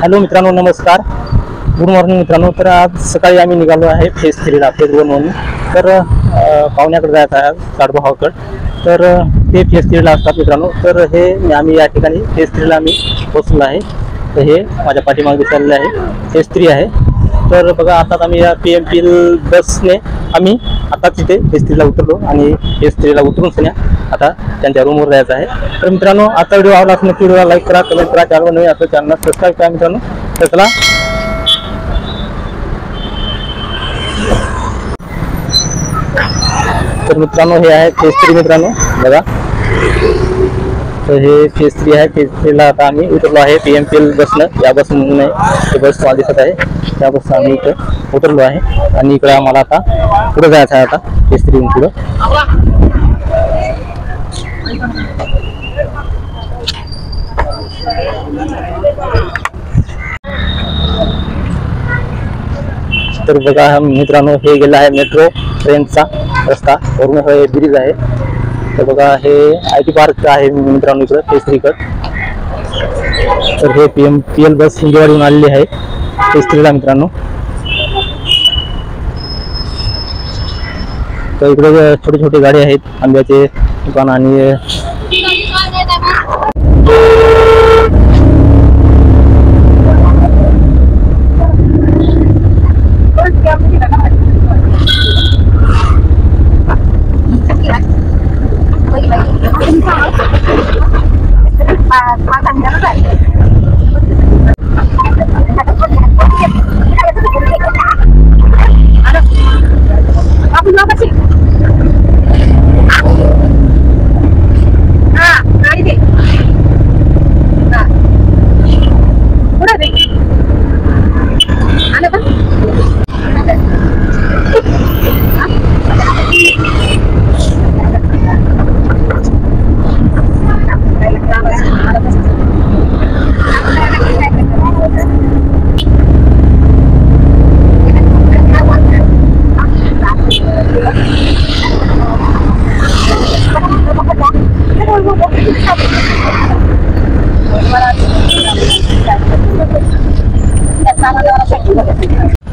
Hello मित्रांनो, नमस्कार, good morning मित्रांनो. तर आज सकाळी आम्ही निघालो आहे फेज 3ला, फेज 1 म्हणून. तर पाहुण्याकडे जायचं आहे आज, साडभावाकडे. तर ते फेज 3ला असतात मित्रांनो. तर हे आम्ही या ठिकाणी फेज 3ला आम्ही पोचलो आहे. तर हे माझ्या पाठीमागे चालले आहे, फेज 3 आहे. तर बघा, आता आम्ही या PMPL बसने आम्ही आता तिथे फेज 3ला उतरलो आणि फेज 3ला उतरून सन्या आता त्यांच्या रूमवर जायचं आहे. तर मित्रांनो, आजचा व्हिडिओ आवडला असेल नक्की व्हिडिओला लाईक करा, कमेंट करा, चॅनल नवीन असं चॅनल सबस्क्राईब करा मित्रांनो. तर चला, तर मित्रांनो हे आहे फेज 3 मित्रांनो, बघा. तर हे फेज 3 आहे. फेज 3ला आता आम्ही उतरलो आहे PMPL बसनं. या बस म्हणून हे बस तुम्हाला दिसत आहे, त्या बस आम्ही इकडं उतरलो आहे आणि इकडं आम्हाला आता पुढे जायचं आहे. आता फेज 3 पुढं तर बघा मित्रांनो, हे गेला आहे मेट्रो ट्रेनचा रस्ता, वरून हे ब्रिज आहे. तर बघा, हे IT पार्क आहे मित्रांनो इकडं फेज 3 कडे. तर हे PMPL बस हिंगेवाडीहून आलेली आहे फेज 3ला मित्रांनो. तर इकडे छोटे छोटे गाडी आहेत, आंब्याचे दुकान आणि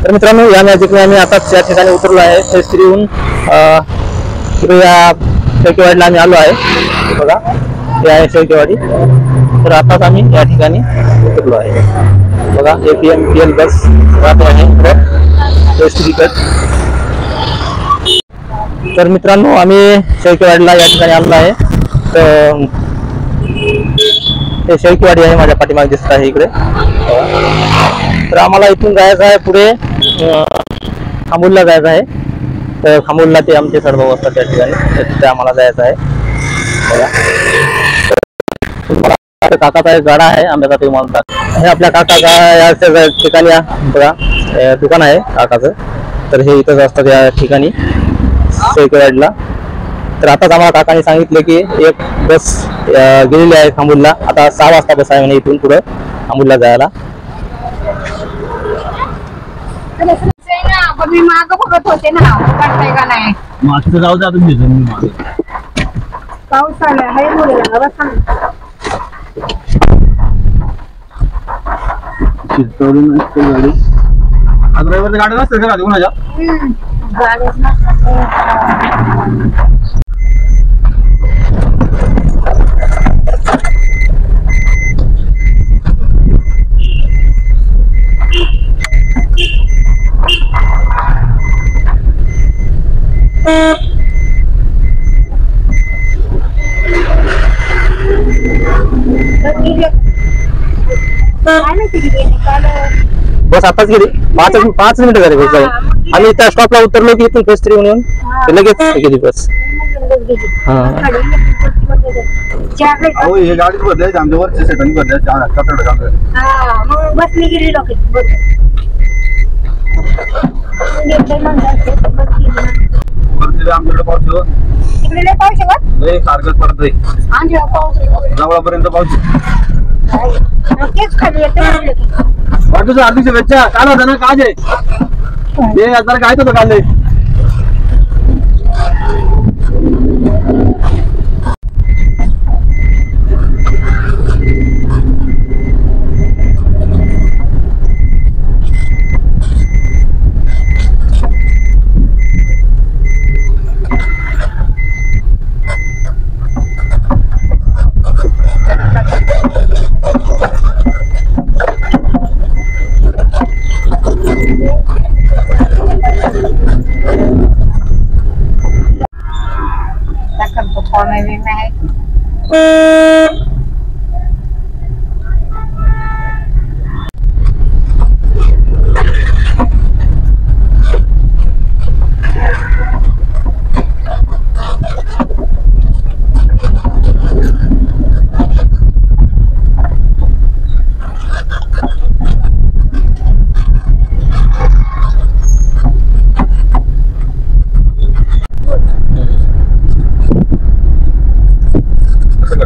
तर मित्रांनो, या मॅजिकने आम्ही आता त्या ठिकाणी उतरलो आहे फेज 3हून. या शेळकेवाडीला आम्ही आलो आहे. बघा, हे आहे शेळकेवाडी. तर आताच आम्ही या ठिकाणी उतरलो आहे. बघा, हे PMPL बस राहते आहे फेज 3 कडे. तर मित्रांनो, आम्ही शेळकेवाडीला या ठिकाणी आलो आहे. तर हे शेळकेवाडी आहे, माझ्या पाठीमागे दिसत आहे इकडे. तर आम्हाला इथून जायचं आहे पुढे खामूलला जायचं आहे. तर खामूलला ते आमचे साडभाऊ असतात त्या ठिकाणी, तिथे आम्हाला जायचं आहे. बघा, काकाचा एक गाडा आहे आंब्याचा, ते म्हणतात. हे आपल्या काकाचा या ठिकाणी बघा दुकान आहे काकाचं. तर हे इथंच असतात या ठिकाणी शेळकेवाडीला. तर आताच आम्हाला काकाने सांगितले की एक बस गेलेली आहे खामूलला. आता 6 वाजता बस आहे म्हणे इथून पुढं खामूलला जायला. मी माग बघत होते ना, करताय का नाही मागचं जाऊ द्या तुम्ही. पाऊस आला आहे मुळे बसा गाडी. आज रविवारची गाडी नसते का कोणाच्या? गाडीच नसतात. बस आताच गेली, 5 मिनिटं झाली बस जाऊन. आम्ही त्या स्टॉपला उतरलो की इथून फेज 3 म्हणून लगेच गेली बस. गाडीच बदलायची आमच्या वरच्या सेटाने बदलायची. आमच्याकडे पाऊस सारखंच पडतंय, जवळपर्यंत पाऊस. वाटूच आधीच्या वेळच्या काल होता ना, काज आहे ते आता काय होतं काल. पाहुणे नाही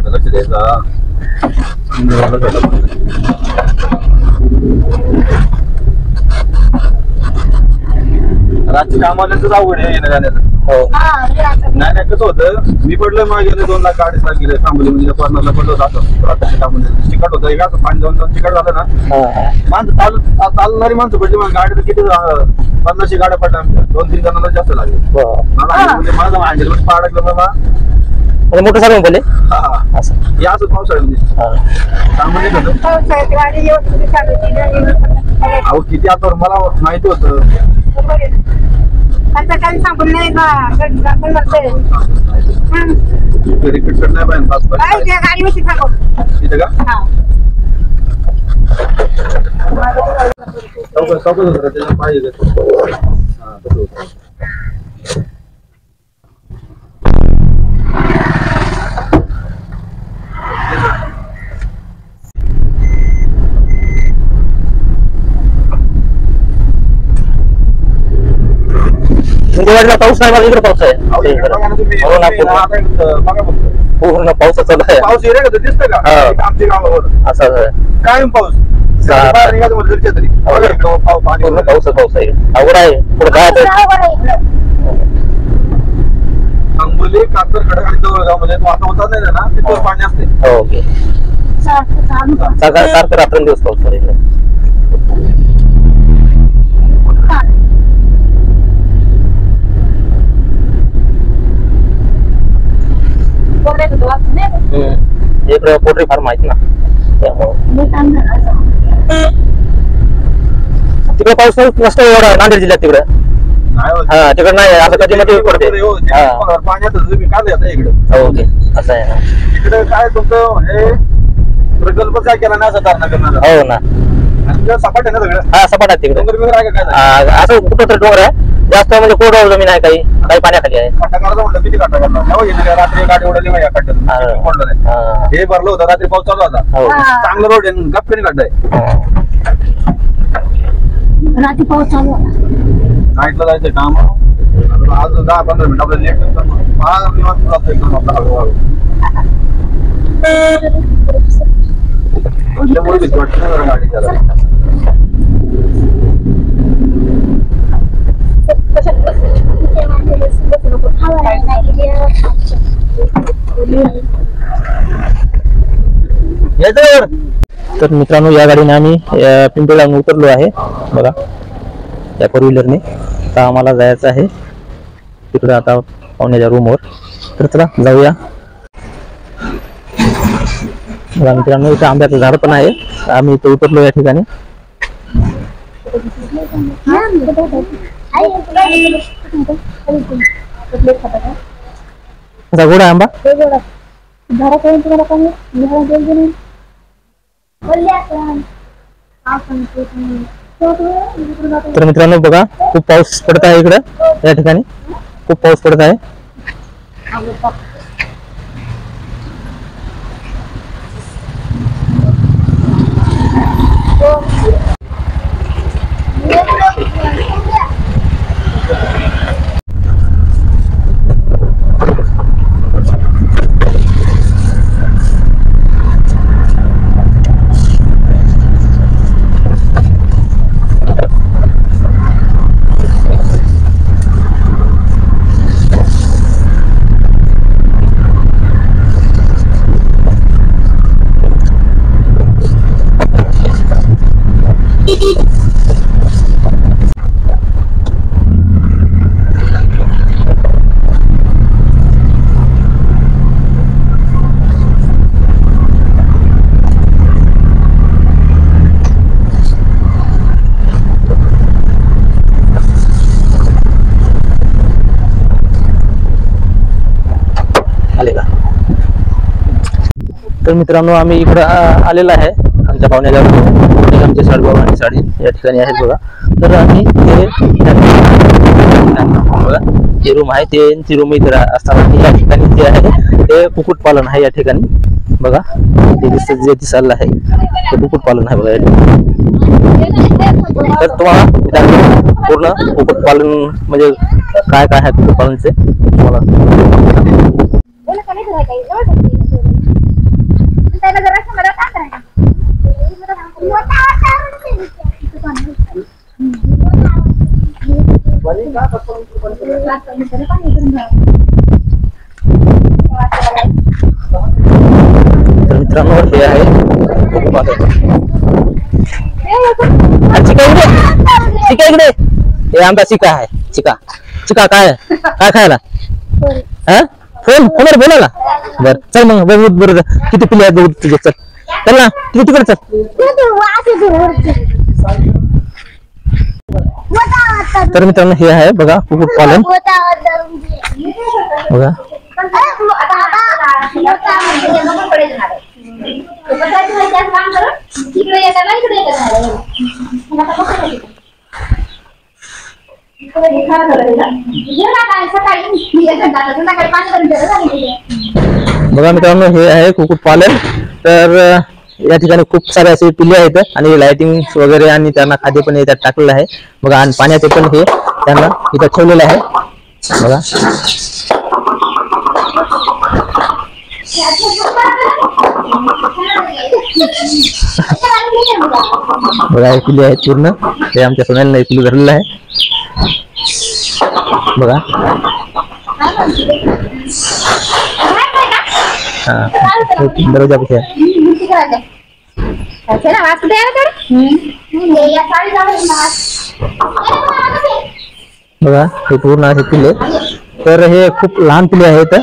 लक्ष द्यायचा रातची कामाला अवघड आहे येण्या जाण्याचं. नाही नाही कसं होतं मी पडलं मग गेले 2 लाख 8 लाख गेले थांबले म्हणजे 50 पडलं होतं रात्रीच्या कामामध्ये चिकट होतं एक असं पाणी जाऊन चिकट झालं ना माणसं चालणारी माणसं पडली मग गाडी किती 50 गाड्या पडल्या आमच्या 2-3 जणांना जास्त लागले मला म्हणजे माझा हँडल मध्ये पाय अडकलं मला मोटर चालवून बोले असं या असं पावसाळ्यामध्ये सामान्य होतं पावसाळ्यात गाडी व्यवस्थित चालवते अहो किती आता मला माहिती होतं आता काही सांगून नाही रिपीट करणार पाहिजे गाडीवरती सांगू तिथे का चौकस होतं त्याला पाहिजे हा तसं होतं वाडीला पाऊस नाही मला इकडे पाऊस आहे पूर्ण पाऊस चालू आहे पाऊस येईल का दिसतंय का आमच्या गावावर असं कायम पाऊस बाहेर निघायचं म्हटलं तरी पूर्ण पाऊस आहे अवघड आहे पुढे काय सांगोली कातर खडक जवळगाव मध्ये आता होता नाही ना तिथं पाणी असते ओके सारखं रात्रंदिवस पाऊस आहे इकडे इकडे पोल्ट्री फार्म आहेत ना तिकडे पाऊस नसतो एवढा नांदेड जिल्ह्यात तिकडे हा तिकडे नाही असं कधी मध्ये पडते पाण्यात तुम्ही काल येतं इकडे ओके असं आहे ना इकडे काय तुमचं हे प्रकल्प काय केला नाही असं धारणा करणार हो ना सपाट आहे ना सगळं हा सपाट आहे तिकडे डोंगर आहे का काय असं कुठं तर डोंगर आहे जास्त म्हणजे कोरडवाहू जमीन आहे काही पाण्याखाली आहे काटा करायचं म्हटलं किती काटा करणार रात्री गाडी उडली या काट्यात पडलं नाही हे भरलं होतं रात्री पाऊस चालू होता चांगलं रोड आहे गप्पीने काढ रात्री पाऊस चालू नाईटला जायचं काम आज 10-15 मिनिट आपल्याला लेट एकदम आपला हळूहळू भीती वाटत नाही गाडी त्याला तर मित्रांनो या गाडीने आम्ही पिंपळला उतरलो आहे बघा या 4 व्हीलरने आता आम्हाला जायचं आहे तिकडे आता पाहुण्याच्या रूमवर तर चला जाऊया बघा मित्रांनो इथं आंब्याचं झाड पण आहे आम्ही इथं उतरलो या ठिकाणी गोड आहे आंबा तर मित्रांनो बघा खूप पाऊस पडत आहे इकडं या ठिकाणी खूप पाऊस पडत आहे बघा. तर मित्रांनो आम्ही इकडं आलेला आहे आमच्या पाहुण्याच्या आमचे साडभाऊ आणि साडी या ठिकाणी आहेत बघा. तर आम्ही बघा ते रूम आहे ते रूम इकडे असताना या ठिकाणी जे आहे ते कुक्कुटपालन आहे या ठिकाणी बघा. ते जे दिसायला आहे ते कुक्कुटपालन आहे बघा या ठिकाणी. तर तुम्हाला पूर्ण कुक्कुटपालन म्हणजे काय काय आहे कुक्कुटपालनचे तुम्हाला तर मित्रांनो हे आहे चिका इकडे हे आमचा चिका आहे. चिका चिका काय काय खायला हा फोन फोनवर बोला ना. बर चल मग बरं किती पिले आहेत बघू तुझे. चल चल ना तू तिकडे चल. तर मित्रांनो हे आहे बघा कुक्कुटपालन बघा. बघा मित्रांनो हे आहे कुक्कुटपालन. तर या ठिकाणी खूप सारे असे पिल्ले आहेत आणि लाइटिंग वगैरे आणि त्यांना खाद्य पण याच्यात टाकलेलं आहे बघा. आणि पाण्याचे पण हे त्यांना इथं ठेवलेलं आहे बघा. बघा हे पिल्ले आहेत पूर्ण. ते आमच्या सोन्याला एक पिल्लू धरलेलं आहे बघा. हा दरवाजा कुठे बघा हे पूर्ण असे पिल्ले. तर हे खूप लहान पिल्ले आहेत.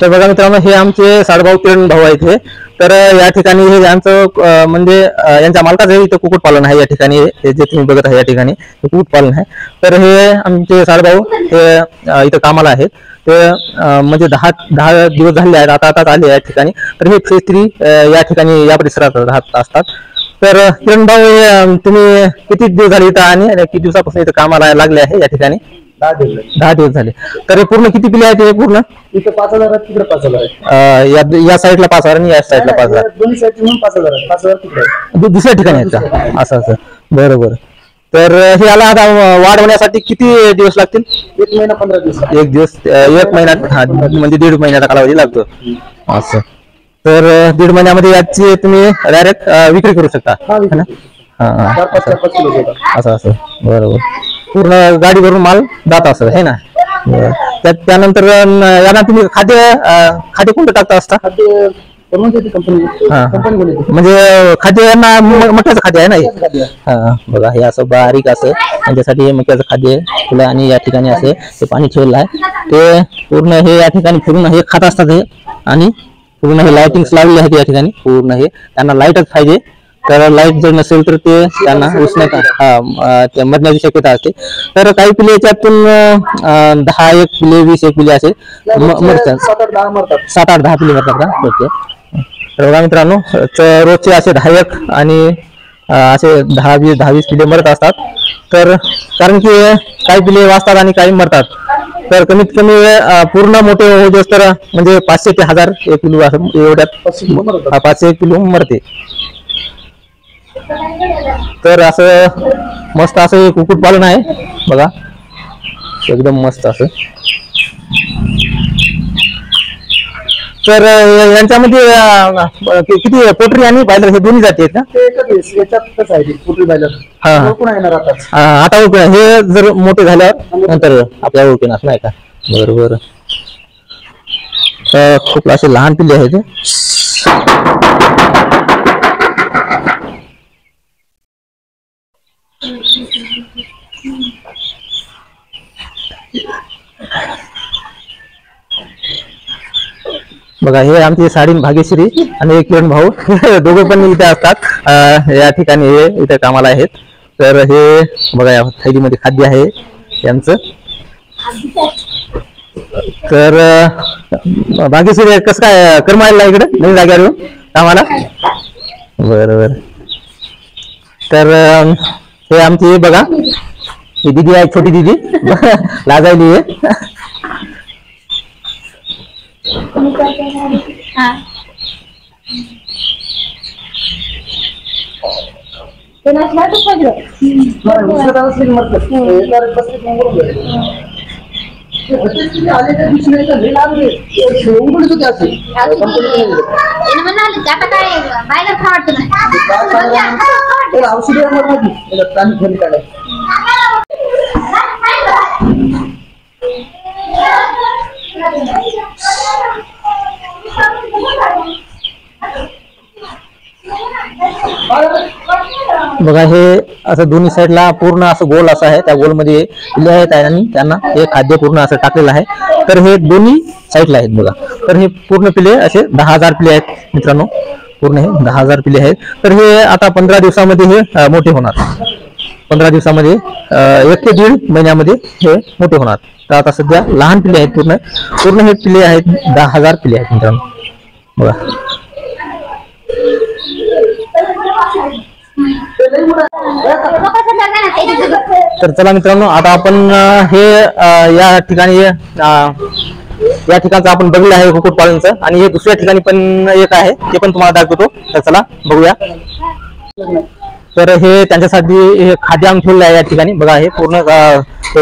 तर बघा मित्रांनो हे आमचे साडभाऊ किरण भाऊ आहेत हे. तर या ठिकाणी हे यांचं म्हणजे यांच्या मालकाचं इथं कुक्कुटपालन आहे या ठिकाणी. हे जे तुम्ही बघत आहे या ठिकाणी कुक्कुटपालन आहे. तर हे आमचे साडभाऊ हे इथं कामाला आहेत. ते म्हणजे 10 दिवस झाले आहेत आता आले या ठिकाणी. तर हे फ्री या ठिकाणी या परिसरात राहत असतात. तर किरण भाऊ तुम्ही किती दिवस झाले इथं आणि किती दिवसापासून इथं कामाला लागले आहे या ठिकाणी? 10 दिवस झाले. तर पूर्ण किती पिले आहेत? पूर्ण इथं 5,000 आहेत, तिकडे 5,000 आहेत. या साईडला 5,000 आणि या साईडला 5,000. दोन्ही साईड मिळून 5,000 आहेत. 5,000 तिकडे दुसऱ्या ठिकाणी आहेत का? असं बरोबर. तर हे याला आता वाढवण्यासाठी किती दिवस लागतील? 1 महिना 15 दिवस. 1 दिवस 1 महिना म्हणजे 1.5 महिन्याचा कालावधी लागतो असं. तर 1.5 महिन्यामध्ये याची तुम्ही डायरेक्ट विक्री करू शकता. असं बरोबर. पूर्ण गाडी भरून माल जात असं आहे ना. त्यानंतर यांना तुम्ही खाद्य कोणतं टाकता असता? म्हणजे खाद्य यांना मक्याचं खाद्य आहे ना. हा बघा हे असं बारीक असं त्यांच्यासाठी मक्याचं खाद्य फुलं आणि या ठिकाणी असे ते पाणी ठेवलेलं आहे. ते पूर्ण हे या ठिकाणी पूर्ण हे खात असतात हे. आणि पूर्ण हे लाइटिंग्स लावलेले आहेत या ठिकाणी. पूर्ण हे त्यांना लाईटच पाहिजे. तर लाईट जर नसेल तर ते त्यांना उष्णता मरण्याची शक्यता असते. तर काही पिले याच्यातून 10 पिले 20 पिले असे मरतात. 7-8-10 पिले मरतात का रोजचे. तर बघा मित्रांनो रोजचे असे 10 आणि असे 10-20 पिले मरत असतात. तर कारण की काही पिले वाचतात आणि काही मरतात. तर कमीत कमी पूर्ण मोठे होत तर म्हणजे 500 ते 1000 एक पिलू असं एवढ्यात 500 एक पिलू मरते. तर असं मस्त असं कुक्कुटपालन आहे बघा. एकदम मस्त असं. तर यांच्यामध्ये किती पोल्ट्री आणि बायलर हे दोन्ही जाती आहेत का? याच्यात आहे पोल्ट्री बायलर. आता ओळखून हे जर मोठे झाल्यावर नंतर आपल्याला ओळखून नाही का? बरोबर. खूप असे लहान पिल्ले आहेत. बघा हे आमची साडी भाग्यश्री आणि किरण भाऊ दोघे पण इथे असतात या ठिकाणी. हे इथे कामाला आहेत. तर हे बघा या थैलीमध्ये खाद्य आहे यांचं. तर बाकी सर कसं काय करमायला इकडे नवीन जागेवर येऊन कामाला? बरं बरं. तर हे आमची बघा ही दिदी आहे, छोटी दिदी लाजायली आहे. बघा हे असं दोन्ही साईडला पूर्ण असं गोल असं आहे, त्या गोल मध्ये पिल्ले आहेत आणि त्यांना हे खाद्य पूर्ण असं टाकलेलं आहे. तर हे दोन्ही साईडला आहेत बघा. तर हे पूर्ण पिल्ले असे 10,000 पिल्ले आहेत मित्रांनो, पूर्ण हे 10,000 पिल्ले आहेत. तर हे आता 15 दिवसामध्ये हे मोठे होणार. 15 दिवसामध्ये 1 ते 1.5 महिन्यामध्ये हे मोठे होणार. तर आता सध्या लहान पिल्ले आहेत, पूर्ण हे पिल्ले आहेत 10,000 पिल्ले आहेत मित्रांनो बघा. तर चला मित्रांनो, आता आपण हे या ठिकाणी या ठिकाणचं आपण बघितलं आहे कुक्कुटपालनचं, आणि हे दुसऱ्या ठिकाणी पण एक आहे, ते पण तुम्हाला दाखवतो. तर चला बघूया. तर हे त्यांच्यासाठी हे खाद्य आम्ही ठेवलं आहे या ठिकाणी बघा. हे पूर्ण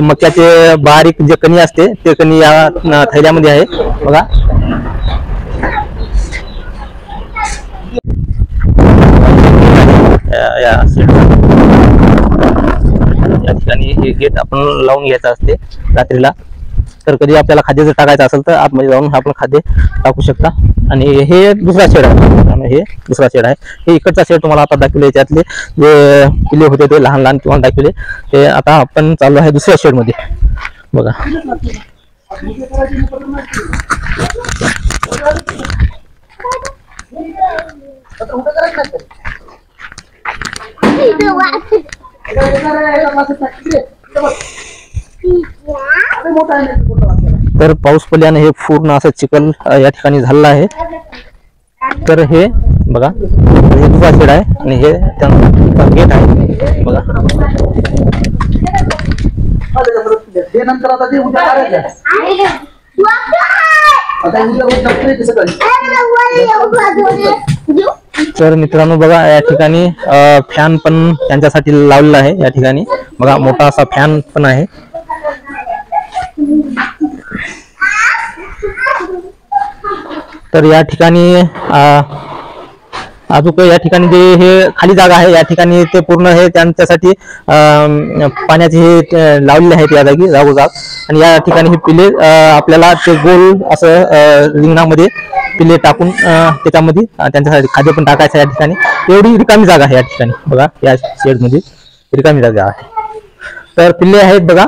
मक्याचे बारीक जे कणी असते ते कणी या थैल्यामध्ये आहे बघा. या ठिकाणी हे गेट आपण लावून घ्यायचं असते रात्रीला. तर कधी आपल्याला खाद्य जर टाकायचं असेल तर आतमध्ये जाऊन आपण खाद्य टाकू शकता. आणि हे दुसरा शेड आहे, हे दुसरा शेड आहे. हे इकडचा शेड तुम्हाला आता दाखवले, त्यातले जे पिल्ले होते ते लहान लहान किंवा दाखवले ते आता आपण चालू आहे दुसऱ्या शेड मध्ये बघा. तर पाऊस पडल्याने हे पूर्ण असं चिखल या ठिकाणी झालेलं आहे. तर हे बघा, हे दुसरा शेड आहे आणि हे त्यांचा गेट आहे बघा. तर मित्रांनो बघा, या ठिकाणी फॅन पण त्यांच्यासाठी लावलेला आहे. या ठिकाणी बघा मोठा असा फॅन पण आहे. तर या ठिकाणी अजून या ठिकाणी जे हे खाली जागा आहे या ठिकाणी ते पूर्ण हे त्यांच्यासाठी पाण्याचे हे लावलेले आहेत या जागी जागोजाग. आणि या ठिकाणी हे पिले आपल्याला ते गोल असं रिंगणामध्ये पिले टाकून त्याच्यामध्ये त्यांच्यासाठी खाद्य पण टाकायचं या ठिकाणी. एवढी रिकामी जागा आहे या ठिकाणी बघा. या शेड मध्ये रिकामी जागा आहे. तर पिल्ले आहेत बघा,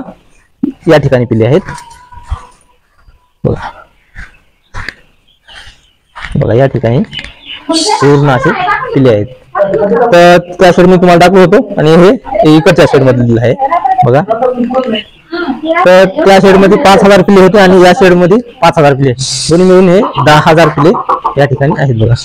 या ठिकाणी पिल्ले आहेत बघा. बघा या ठिकाणी पूर्ण असे पिल्ले आहेत. तर त्या शेड मध्ये तुम्हाला दाखवलं होतं, आणि हे इकडच्या शेड मध्ये आहे बघा. तर त्या शेड मध्ये 5,000 पिल्ले होते आणि या शेड मध्ये 5,000 पिल्ले, दोन्ही मिळून हे 10,000 पिल्ले या ठिकाणी आहेत बघा.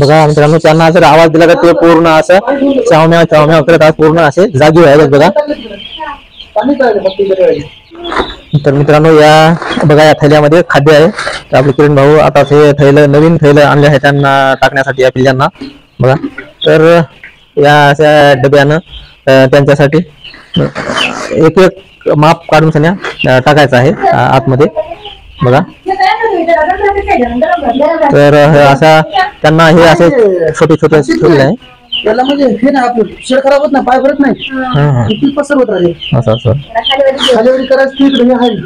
बघा मित्रांनो, त्यांना जर आवाज दिला तर ते पूर्ण असं चावम्याव चावम्याव करत आज पूर्ण असे जागी व्हायला बघा. तर मित्रांनो, या बघा या थैल्यामध्ये खाद्य आहे. तर आपले किरण भाऊ आता हे थैलं नवीन थैलं आणले आहे त्यांना टाकण्यासाठी या पिल्ल्यांना बघा. तर या अशा डब्यानं त्यांच्यासाठी एक एक माप काढून सन्या टाकायचं आहे आतमध्ये बघा. तर असा त्यांना हे असे छोटे छोटे ठेवले आहे. त्याला म्हणजे हे ना आपलं शेड खराब होत नाही, पाय भरत नाही, किती पसर होत राहिले असं असं खालीवरी करायचं तिकडे हे आहे.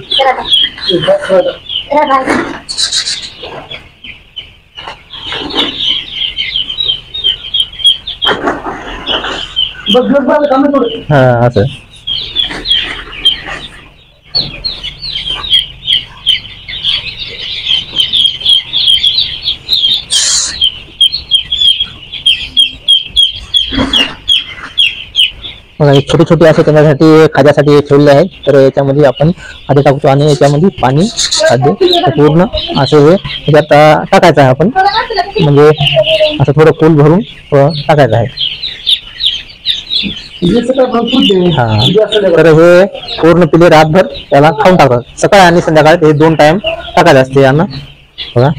बस दिवसभराला काम थोडं. हा असं. बघा हे छोटे छोटे असे त्याच्यासाठी खाद्यासाठी ठेवले आहेत. तर याच्यामध्ये आपण खाद्य टाकतो आणि याच्यामध्ये पाणी खाद्य पूर्ण असं हे त्याच्यात टाकायचं आहे आपण, म्हणजे असं थोडं फूल भरून टाकायचं आहे. हा तर हे पूर्ण पिले रातभर त्याला खाऊन टाकतात. सकाळी आणि संध्याकाळी हे 2 टाइम टाकायचं असते यांना. बघा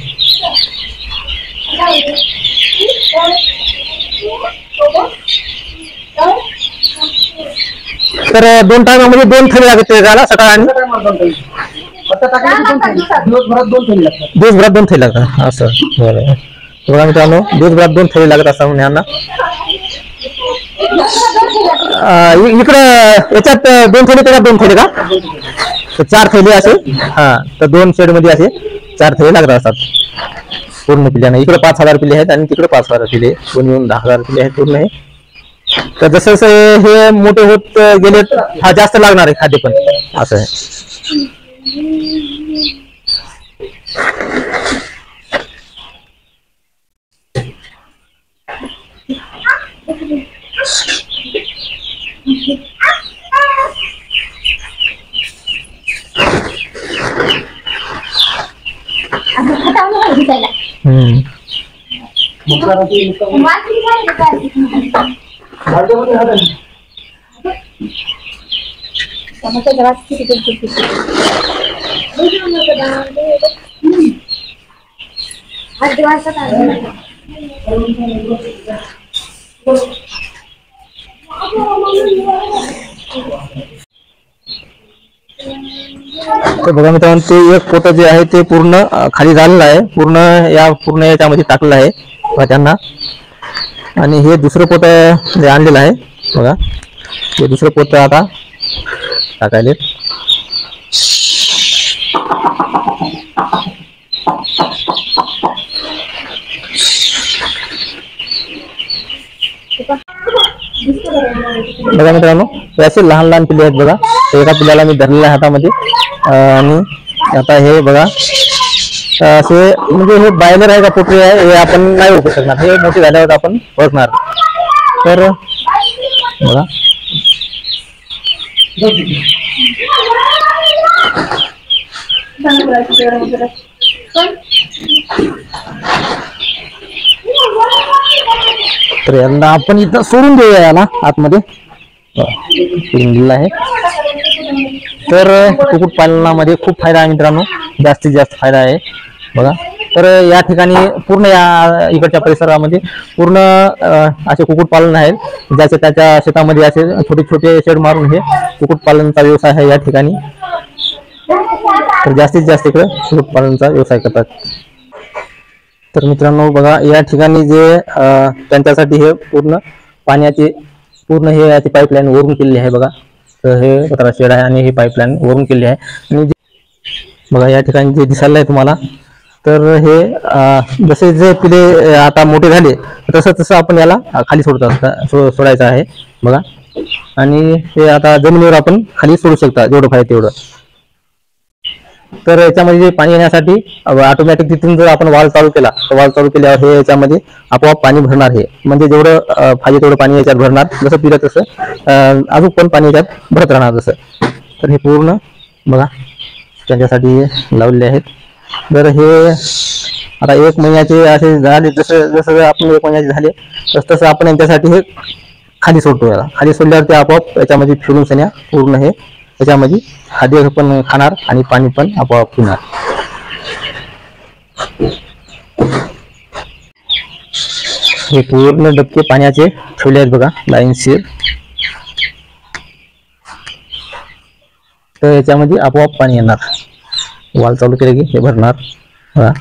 तर 2 टायमामध्ये 2 थैली लागते त्याला सकाळ आणि दिवसभरात 2 थैली लागतात. दिवसभरात 2 थैली लागतात असं. बरं बघा मित्रांनो दिवसभरात 2 थैली लागत असतात म्हणून यांना. इकडं याच्यात 2 थैली त्याच्यात 2 थैली का, तर 4 थैली असे. हा तर 2 शेड मध्ये असे 4 थैली लागत असतात पूर्ण पिल्याने. इकडे 5,000 पिले आहेत आणि तिकडे 5,000 पिले, दोन मिळून 10,000 पिले आहेत पूर्ण हे. तर जसं जसं हे मोठे होत गेले हा जास्त लागणार आहे खाद्य पण असं आहे. तर बघा मित्रांनो ते एक पोतं जे आहे ते पूर्ण खाली झालेलं आहे, पूर्ण याच्यामध्ये टाकलेलं आहे बघा त्यांना. आणि हे दुसरं पोतं जे आणलेलं आहे बघा, हे दुसरं पोतं आता टाकायले. बघा मित्रांनो असे लहान लहान पिल्ले आहेत बघा. एका पिल्लाला मी धरलेल्या हातामध्ये आणि आता हे बघा असे म्हणजे हे बायलर आहे का पोटरी आहे हे आपण नाही ओळखू शकणार, हे मोठे झाल्यावर आपण ओळखणार. तर बघा तर यांना आपण इथं सोडून देऊया याला आतमध्ये दिलेलं आहे. तर कुक्कुटपालनामध्ये खूप फायदा आहे मित्रांनो, जास्तीत जास्त फायदा आहे बघा. तर या ठिकाणी पूर्ण या इकडच्या परिसरामध्ये पूर्ण असे कुक्कुटपालन आहेत, ज्याचे त्याच्या शेतामध्ये असे छोटे छोटे शेड मारून हे कुक्कुटपालनाचा व्यवसाय आहे या ठिकाणी. तर जास्तीत जास्त इकडे कुक्कुटपालनाचा व्यवसाय करतात. तर मित्रांनो बघा या ठिकाणी जे त्यांच्यासाठी हे पूर्ण पाण्याचे पूर्ण हे याची पाईपलाईन वरून केलेली आहे बघा. तर हे 17 शेड आहे आणि हे पाईपलाईन वरून केली आहे. आणि बघा या ठिकाणी जे दिसायला आहे तुम्हाला, तर हे जसे जे पिले आता मोठे झाले तसं तसं आपण याला खाली सोडायचं आहे बघा. आणि हे आता जमिनीवर आपण खाली सोडू शकता जेवढं पाहिजे तेवढं. तर याच्यामध्ये पाणी येण्यासाठी ऑटोमॅटिक तिथून जर आपण वाल चालू केला तर वाल चालू केल्यावर हे याच्यामध्ये आपोआप पाणी भरणार. हे म्हणजे जेवढं पाहिजे तेवढं पाणी याच्यात भरणार, जसं पिलं तसं अजून पण पाणी याच्यात भरत राहणार जसं. तर हे पूर्ण बघा त्यांच्यासाठी लावलेले आहेत. तर हे आता 1 महिन्याचे असे झाले, जसं जसं आपण 1 महिन्याचे झाले तसं तसं आपण यांच्यासाठी हे खाली सोडतो. याला खाली सोडल्यावर ते आपोआप याच्यामध्ये फिरून सण्या पूर्ण हे त्याच्यामध्ये खाद्य पण खाणार आणि पाणी पण आपोआप पिणार. हे पूर्ण डबके पाण्याचे ठेवले आहेत बघा लाईनशीर. तर याच्यामध्ये आपोआप पाणी येणार, वाल चालू केले की हे भरणार बघा.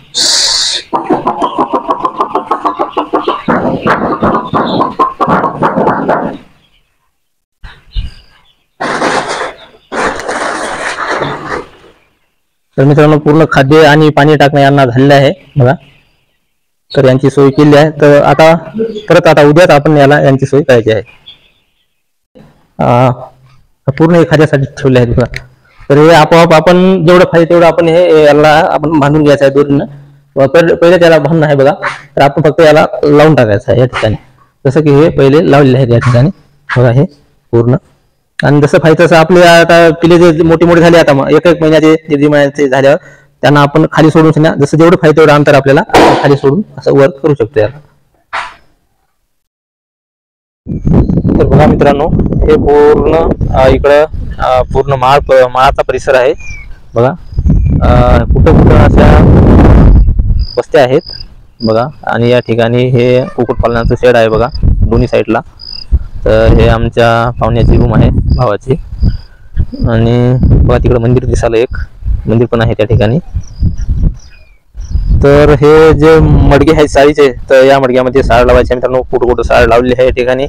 तर मित्रांनो पूर्ण खाद्य आणि पाणी टाकणं यांना झालेलं आहे बघा. तर यांची सोय केली आहे. तर आता परत आता उद्याच आपण यांची सोय करायची आहे. पूर्ण एखाद्यासाठी ठेवले आहेत बघा. तर हे आपोआप आपण जेवढं पाहिजे तेवढं आपण हे याला आपण बांधून घ्यायचं आहे दोरीनं. पहिले त्याला बांधणं आहे बघा. तर आपण फक्त याला लावून टाकायचं आहे या ठिकाणी. जसं की हे पहिले लावलेले आहेत या ठिकाणी बघा हे पूर्ण. आणि जसं पाहिजे तसं आपले आता पिले जे मोठे मोठे झाले, आता एक महिन्याचे 1.5 महिन्याचे झाल्यावर त्यांना आपण खाली सोडून जसं जेवढं पाहिजे तेवढं अंतर आपल्याला खाली सोडून असं वर्क करू शकतो याला. तर बघा मित्रांनो, हे पूर्ण इकडं पूर्ण माळाचा परिसर आहे बघा. कुठं कुठं अशा वस्त्या आहेत बघा. आणि या ठिकाणी हे कुक्कुटपालनाचं शेड आहे बघा दोन्ही साईडला. तर हे आमच्या पाहुण्याची रूम आहे भावाची. आणि बघा तिकडं मंदिर दिसायला एक मंदिर पण आहे त्या ठिकाणी. तर हे जे मडगे आहेत साडीचे, तर या मडग्यामध्ये साड लावायचे मित्रांनो. कुठं कुठं साड लावलेली आहे या ठिकाणी.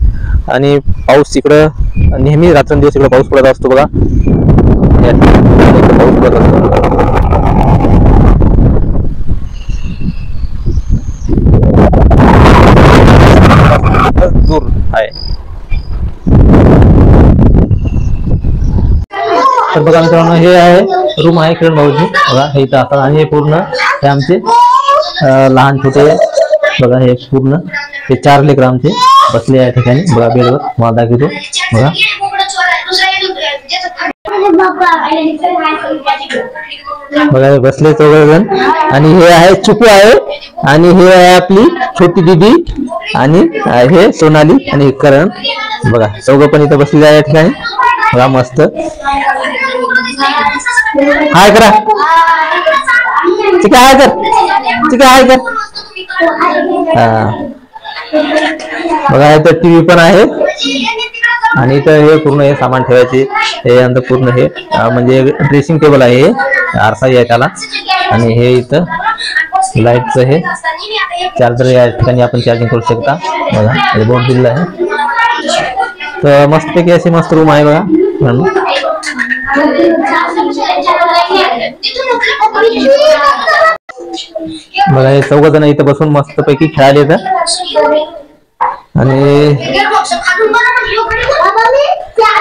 आणि पाऊस इकडं नेहमी रात्रंदिवस इकडे पाऊस पडत असतो बघा. या ठिकाणी पाऊस पडत असतो. दूर आहे. तर बघा मित्रांनो, हे आहे रूम आहे किरण भाऊची बघा. हे इथं आता आणि हे पूर्ण हे आमचे लहान छोटे बघा. हे पूर्ण हे 4 लेकर आमचे बसले या ठिकाणी बघा बेडवर. मला दाखवतो बघा. बघा हे बसले 4 जण. आणि हे आहे चिकू आहे. आणि हे आहे आपली छोटी दीदी. आणि हे सोनाली आणि करण बघा. 4 पण इथं बसलेले आहे या ठिकाणी बघा. मस्त हाय करा. ठीक आहे, हाय कर. ठीक आहे, हाय कर. बघा इथं टीव्ही पण आहे. आणि इथं हे पूर्ण हे सामान ठेवायचे. हे अंदर पूर्ण हे म्हणजे ड्रेसिंग टेबल आहे. हे आरसा आहे त्याला. आणि हे इथं लाईटचं हे चार्जर या ठिकाणी आपण चार्जिंग करू शकता बघा. बोर्ड दिलेला आहे. तर मस्तपैकी अशी मस्त रूम आहे बघा. बघा हे 4 जण इथं बसून मस्तपैकी खेळायला येतं. आणि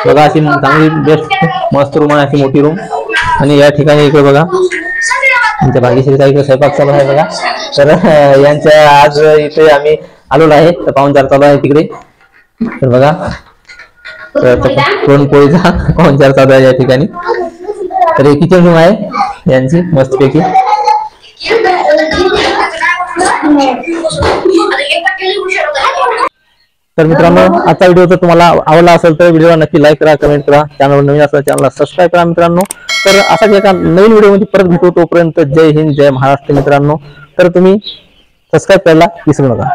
बघा अशी चांगली बेस्ट मस्त रूम आहे. अशी मोठी रूम. आणि या ठिकाणी इकडे बघा आमच्या भाग्यश्रीचा इकडे स्वयंपाक चालू आहे बघा. तर यांच्या आज इथे आम्ही आलेलो आहे. तर पाहुणचार चालू आहे तिकडे. तर बघा पुरणपोळीचा पाहुणचार चालू आहे या ठिकाणी. तर हे किचन रूम आहे यांची मस्तपैकी. तर मित्रांनो, आजचा व्हिडिओ जर तुम्हाला आवडला असेल तर व्हिडिओला नक्की लाईक करा, कमेंट करा. चॅनलवर नवीन असेल चॅनलला सबस्क्राईब करा मित्रांनो. तर असाच एका नवीन व्हिडिओमध्ये परत भेटू. तोपर्यंत जय हिंद, जय महाराष्ट्र मित्रांनो. तर तुम्ही सबस्क्राईब करायला विसरू नका.